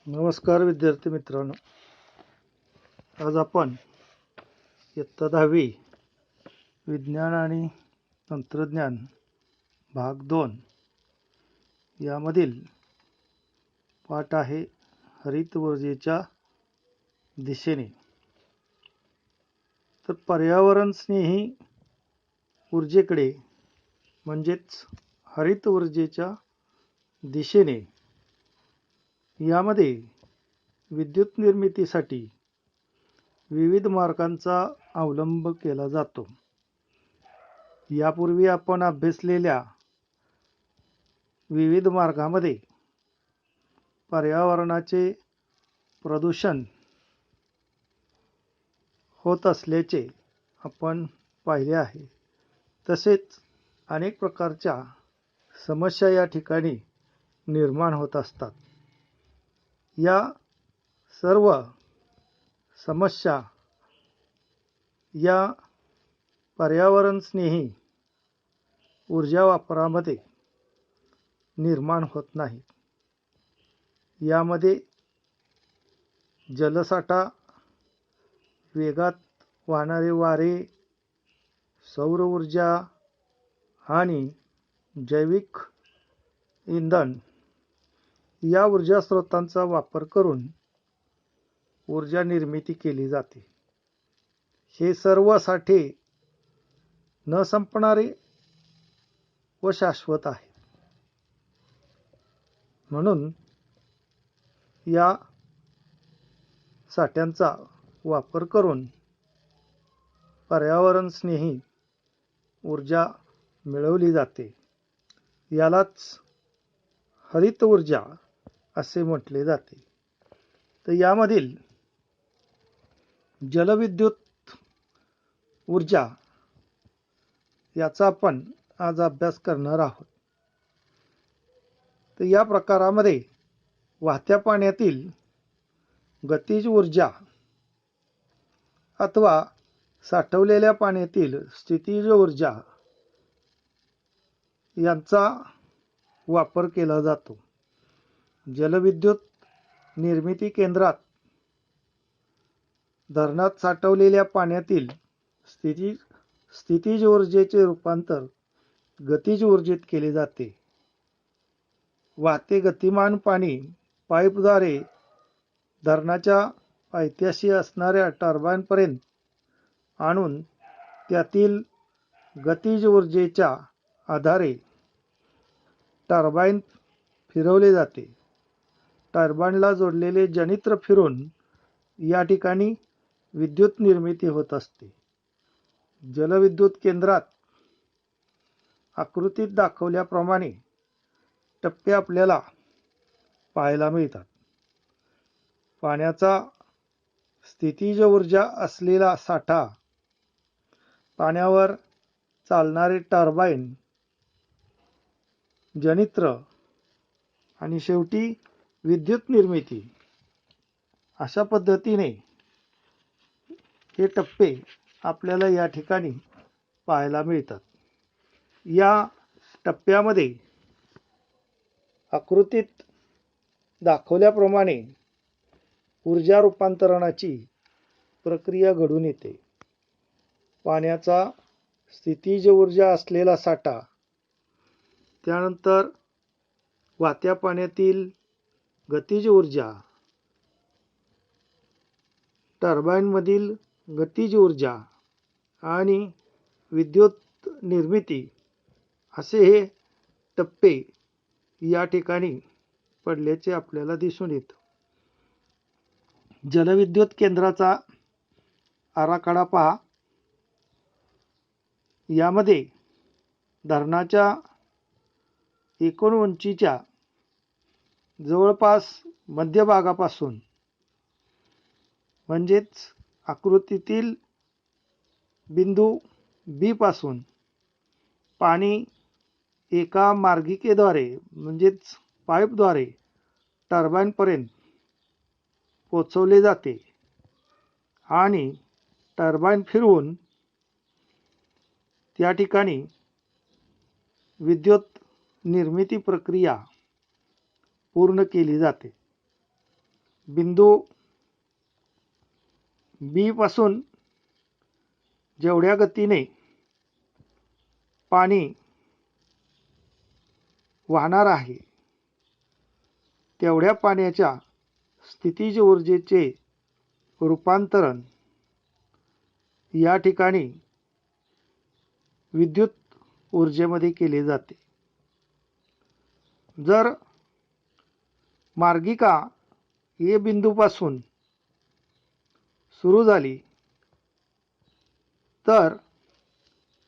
नमस्कार विद्यार्थी मित्रांनो. आज आपण इयत्ता 10वी विज्ञान आणि तंत्रज्ञान भाग 2 यामधील पाठ आहे हरित ऊर्जेच्या दिशेने. तर पर्यावरण स्नेही ऊर्जेकडे म्हणजेच हरित ऊर्जेच्या दिशेने यामध्ये विद्युत निर्मितीसाठी विविध मार्गांचा अवलंब केला जातो. यापूर्वी आपण अभ्यासलेल्या विविध मार्गामध्ये पर्यावरणाचे प्रदूषण होत असल्याचे आपण पाहिले आहे. तसेच अनेक प्रकारच्या समस्या या ठिकाणी निर्माण होत असतात. या सर्व समस्या या पर्यावरण स्नेही ऊर्जा वापरामध्ये निर्माण होत नाहीत. यामध्ये जलसाठा, वेगात वाहणारे वारे, सौर ऊर्जा आणि जैविक इंधन या ऊर्जा स्रोतांचा वापर करून ऊर्जा निर्मिती केली जाते. हे सर्व साठे न संपणारे व शाश्वत आहे. म्हणून या साठ्यांचा वापर करून पर्यावरण स्नेही ऊर्जा मिळवली जाते. यालाच हरित ऊर्जा असे म्हटले जाते. तर यामधील जलविद्युत ऊर्जा याचा आपण आज अभ्यास करणार आहोत. तर या प्रकारामध्ये वाहत्या पाण्यातील गतिज ऊर्जा अथवा साठवलेल्या पाण्यातील स्थितीज ऊर्जा यांचा वापर केला जातो. जलविद्युत निर्मिती केंद्रात धरणात साठवलेल्या पाण्यातील स्थितीज ऊर्जेचे रूपांतर गतिज ऊर्जेत केले जाते. वाहते गतिमान पाणी पाईपद्वारे धरणाच्या पायथ्याशी असणाऱ्या टर्बाईनपर्यंत आणून त्यातील गतिज ऊर्जेच्या आधारे टर्बाईन फिरवले जाते. टर्बाईनला जोडलेले जनित्र फिरून या ठिकाणी विद्युत निर्मिती होत असते. जलविद्युत केंद्रात आकृतीत दाखवल्याप्रमाणे टप्पे आपल्याला पाहायला मिळतात. पाण्याचा स्थितीज ऊर्जा असलेला साठा, पाण्यावर चालणारे टर्बाईन, जनित्र आणि शेवटी विद्युत निर्मिती अशा पद्धतीने हे टप्पे आपल्याला या ठिकाणी पाहायला मिळतात. या टप्प्यामध्ये आकृतीत दाखवल्याप्रमाणे ऊर्जा रूपांतरणाची प्रक्रिया घडून येते. पाण्याचा स्थितीज ऊर्जा असलेला साठा, त्यानंतर वाहत्या पाण्यातील गतिज ऊर्जा, टर्बाईनमधील गतिज ऊर्जा आणि विद्युत निर्मिती असे हे टप्पे या ठिकाणी पडल्याचे आपल्याला दिसून येतं. जलविद्युत केंद्राचा आराखडा पहा. यामध्ये धरणाच्या एकूण उंचीच्या जवळपास मध्यभागापासून म्हणजेच आकृतीतील बिंदू बी पासून पाणी एका मार्गिकेद्वारे म्हणजेच पाईपद्वारे टर्बाईनपर्यंत पोचवले जाते आणि टर्बाईन फिरवून त्या ठिकाणी विद्युत निर्मिती प्रक्रिया पूर्ण केली जाते. बिंदू बी पासून जेवढ्या गतीने पाणी वाहणार आहे तेवढ्या पाण्याच्या स्थितीज ऊर्जेचे रूपांतरण या ठिकाणी विद्युत ऊर्जेमध्ये केले जाते. जर मार्गिका ए बिंदूपासून सुरू झाली तर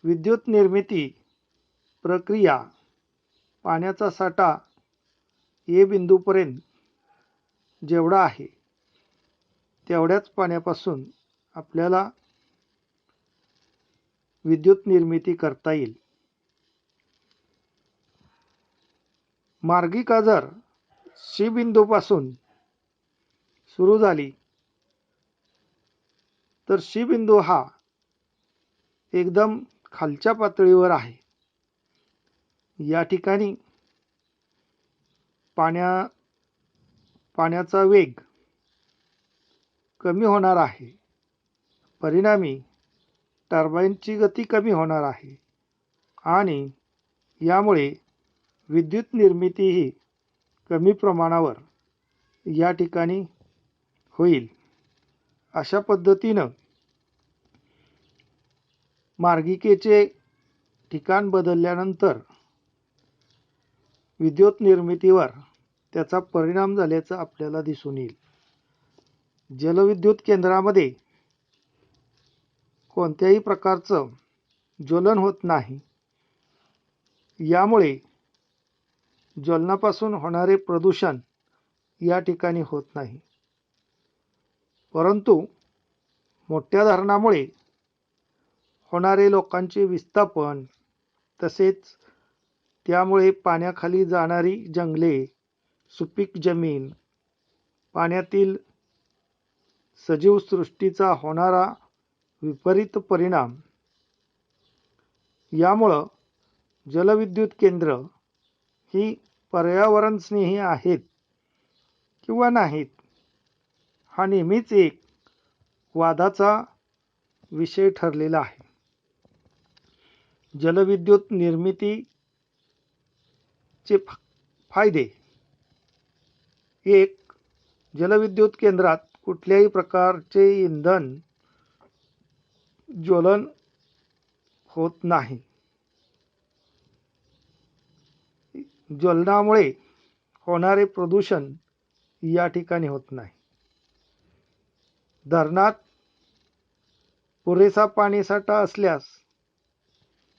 विद्युत निर्मिती प्रक्रिया पाण्याचा साठा ए बिंदूपर्यंत जेवढा आहे तेवढ्याच पाण्यापासून आपल्याला विद्युत निर्मिती करता येईल. मार्गिका जर सी बिंदूपासून सुरू झाली तर सी बिंदू हा एकदम खालच्या पातळीवर आहे. या ठिकाणी पाण्याचा वेग कमी होणार आहे. परिणामी टर्बाईनची गती कमी होणार आहे आणि यामुळे विद्युत निर्मितीही कमी प्रमाणावर या ठिकाणी होईल. अशा पद्धतीनं मार्गिकेचे ठिकाण बदलल्यानंतर विद्युत निर्मितीवर त्याचा परिणाम झाल्याचं आपल्याला दिसून येईल. जलविद्युत केंद्रामध्ये कोणत्याही प्रकारचं ज्वलन होत नाही. यामुळे ज्वलनापासून होणारे प्रदूषण या ठिकाणी होत नाही. परंतु मोठ्या धरणामुळे होणारे लोकांचे विस्थापन तसेच त्यामुळे पाण्याखाली जाणारी जंगले, सुपीक जमीन, पाण्यातील सजीव सृष्टीचा होणारा विपरीत परिणाम यामुळं जलविद्युत केंद्र ही पर्यावरणस्नेही आहेत किंवा नाहीत हा नेहमीच एक वादाचा विषय ठरलेला आहे. जलविद्युत निर्मितीचे फायदे. एक, जलविद्युत केंद्रात कुठल्याही प्रकारचे इंधन ज्वलन होत नाही. ज्वलनामुळे होणारे प्रदूषण या ठिकाणी होत नाही. धरणात पुरेसा पाणीसाठा असल्यास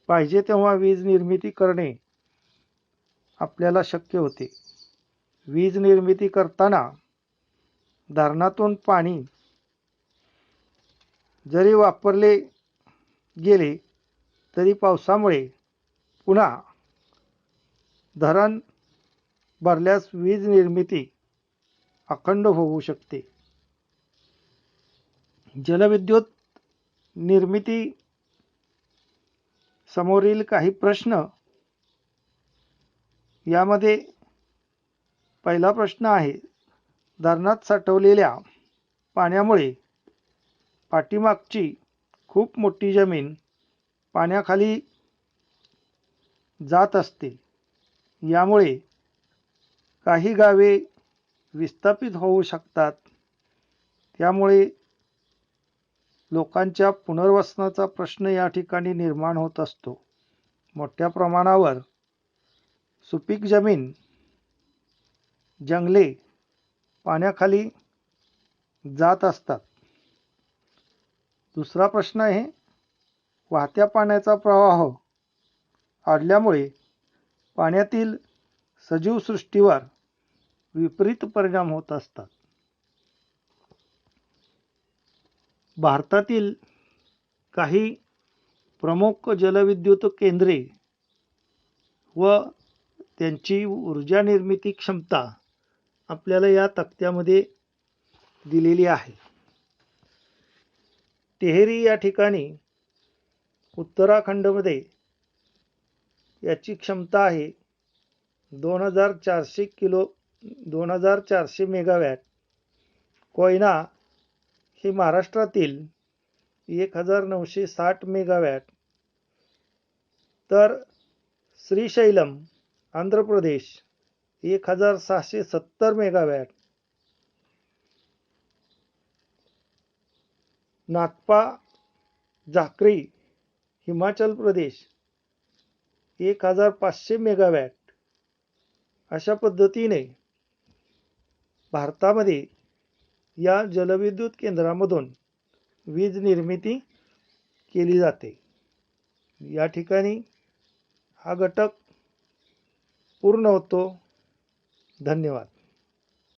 पाहिजे तेव्हा वीज निर्मिती करणे आपल्याला शक्य होते. वीज निर्मिती करताना धरणातून पाणी जरी वापरले गेले तरी पावसामुळे पुन्हा धरण भरल्यास वीज निर्मिती अखंड होऊ शकते. जलविद्युत निर्मिती समोरील काही प्रश्न. यामध्ये पहिला प्रश्न आहे, धरणात साठवलेल्या पाण्यामुळे पाठीमागची खूप मोठी जमीन पाण्याखाली जात असते. यामुळे काही गावे विस्थापित होऊ शकतात. त्यामुळे लोकांच्या पुनर्वसनाचा प्रश्न या ठिकाणी निर्माण होत असतो. मोठ्या प्रमाणावर सुपीक जमीन, जंगले पाण्याखाली जात असतात. दुसरा प्रश्न आहे, वाहत्या पाण्याचा प्रवाह वाढल्यामुळे पाण्यातील सजीव सृष्टीवर विपरीत परिणाम होत असतात. भारतातील काही प्रमुख जलविद्युत केंद्रे व त्यांची ऊर्जा निर्मिती क्षमता आपल्याला या तक्त्यामध्ये दिलेली आहे. टेहरी या ठिकाणी उत्तराखंडमध्ये याची क्षमता आहे 2400 मेगावॅट कोयना ही महाराष्ट्रातील 1960 मेगावॅट, तर श्रीशैलम आंध्र प्रदेश 1670 मेगावॅट, नागपा झाक्री हिमाचल प्रदेश 1500 मेगावॅट अशा पद्धतीने भारतामध्ये या जलविद्युत केंद्रामधून वीज निर्मिती केली जाते. या ठिकाणी हा घटक पूर्ण होतो. धन्यवाद.